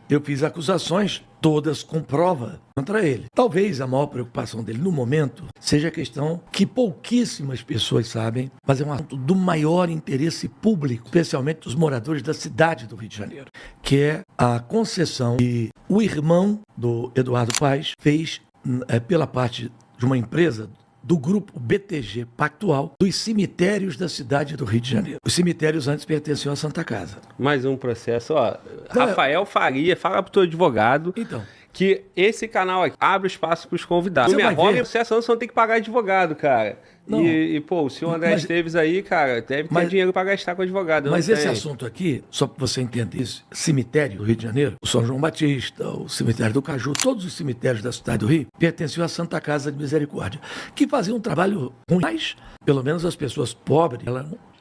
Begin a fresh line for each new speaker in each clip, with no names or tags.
Eu fiz acusações, todas com prova, contra ele. Talvez a maior preocupação dele no momento seja a questão que pouquíssimas pessoas sabem, mas é um assunto do maior interesse público, especialmente dos moradores da cidade do Rio de Janeiro, que é a concessão que o irmão do Eduardo Paes fez pela parte de uma empresa do grupo BTG Pactual, dos cemitérios da cidade do Rio de Janeiro. Os cemitérios antes pertenciam à Santa Casa.
Mais um processo, ó. Rafael Faria, fala pro teu advogado.
Então,
Que esse canal aqui abre espaço para os convidados.
Você
Minha
vai
avó,
ver.
processo, você não tem que pagar advogado, cara.
Não.
Pô, o senhor André
Mas-
Esteves aí, cara, deve ter
mas-
dinheiro para gastar com advogado.
mas
não
esse
tem.
assunto aqui, só para você entender isso, cemitério do Rio de Janeiro, o São João Batista, o cemitério do Caju, todos os cemitérios da cidade do Rio pertenciam à Santa Casa de Misericórdia, que fazia um trabalho ruim, mas pelo menos as pessoas pobres,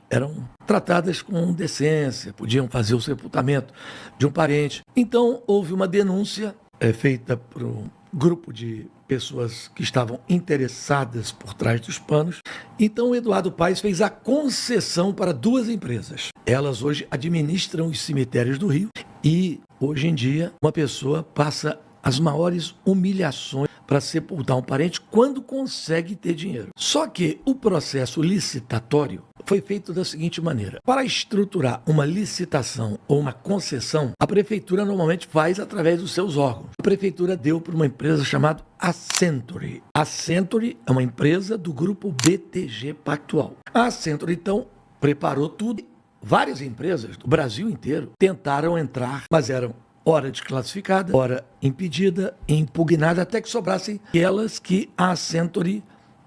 eram tratadas com decência, podiam fazer o sepultamento de um parente. Então, houve uma denúncia feita por um grupo de pessoas que estavam interessadas por trás dos panos. Então, o Eduardo Paes fez a concessão para duas empresas. Elas hoje administram os cemitérios do Rio e, hoje em dia, uma pessoa passa as maiores humilhações para sepultar um parente quando consegue ter dinheiro. Só que o processo licitatório foi feito da seguinte maneira: para estruturar uma licitação ou uma concessão, a prefeitura normalmente faz através dos seus órgãos. A prefeitura deu para uma empresa chamada Ascentory. A Ascentory é uma empresa do grupo BTG Pactual. A Ascentory, então, preparou tudo. Várias empresas do Brasil inteiro tentaram entrar, mas eram ora desclassificada, ora impedida, impugnada, até que sobrassem aquelas que a Ascentory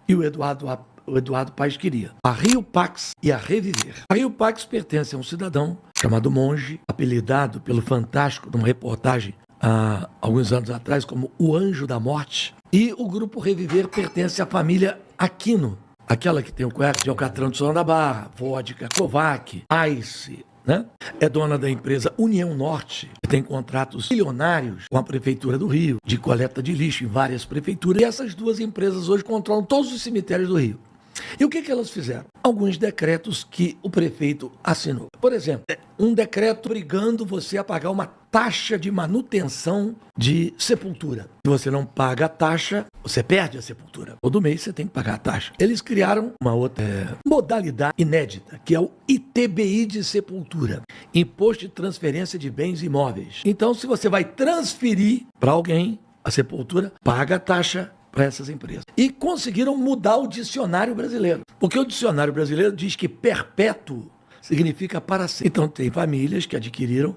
e o Eduardo Paes queria. A Rio Pax e a Reviver. A Rio Pax pertence a um cidadão chamado Monge, apelidado pelo Fantástico numa reportagem há alguns anos atrás como o Anjo da Morte. E o grupo Reviver pertence à família Aquino, aquela que tem o cueca de Alcatrão de Solão da Barra, vodka, Kovac, Ice, né? É dona da empresa União Norte, que tem contratos milionários com a Prefeitura do Rio, de coleta de lixo em várias prefeituras. E essas duas empresas hoje controlam todos os cemitérios do Rio. E o que elas fizeram? Alguns decretos que o prefeito assinou. Por exemplo, um decreto obrigando você a pagar uma taxa de manutenção de sepultura. Se você não paga a taxa, você perde a sepultura. Todo mês você tem que pagar a taxa. Eles criaram uma outra modalidade inédita, que é o ITBI de sepultura, Imposto de Transferência de Bens Imóveis. Então, se você vai transferir para alguém a sepultura, paga a taxa para essas empresas. E conseguiram mudar o dicionário brasileiro. Porque o dicionário brasileiro diz que perpétuo significa para sempre. Então tem famílias que adquiriram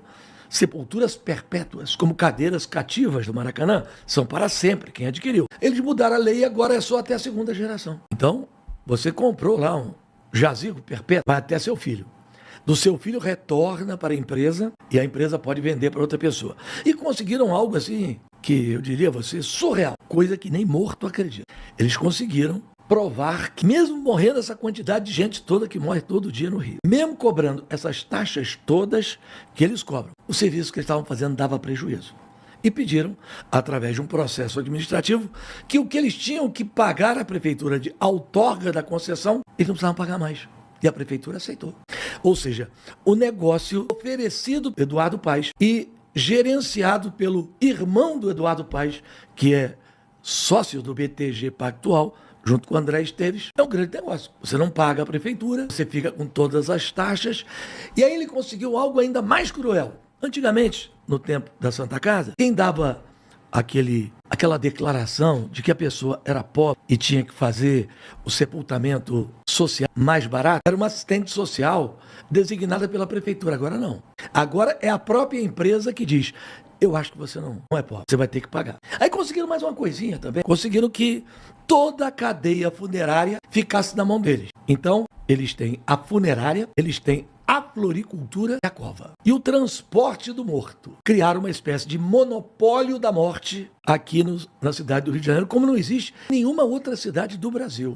sepulturas perpétuas, como cadeiras cativas do Maracanã, são para sempre, quem adquiriu. Eles mudaram a lei e agora é só até a segunda geração. Então, você comprou lá um jazigo perpétuo, vai até seu filho. Do seu filho retorna para a empresa e a empresa pode vender para outra pessoa. E conseguiram algo assim que eu diria a você surreal, coisa que nem morto acredita. Eles conseguiram provar que mesmo morrendo essa quantidade de gente toda que morre todo dia no Rio, mesmo cobrando essas taxas todas que eles cobram, o serviço que eles estavam fazendo dava prejuízo. E pediram, através de um processo administrativo, que o que eles tinham que pagar à prefeitura de outorga da concessão, eles não precisavam pagar mais. E a prefeitura aceitou. Ou seja, o negócio oferecido por Eduardo Paes e gerenciado pelo irmão do Eduardo Paes, que é sócio do BTG Pactual, junto com o André Esteves, é um grande negócio. Você não paga a prefeitura, você fica com todas as taxas. E aí ele conseguiu algo ainda mais cruel. Antigamente, no tempo da Santa Casa, quem dava aquela declaração de que a pessoa era pobre e tinha que fazer o sepultamento social mais barato, era uma assistente social designada pela prefeitura. Agora não. Agora é a própria empresa que diz: eu acho que você não é pobre, você vai ter que pagar. Aí conseguiram mais uma coisinha também. Conseguiram que toda a cadeia funerária ficasse na mão deles. Então, eles têm a funerária, eles têm a floricultura e a cova. E o transporte do morto. Criaram uma espécie de monopólio da morte aqui na cidade do Rio de Janeiro, como não existe em nenhuma outra cidade do Brasil.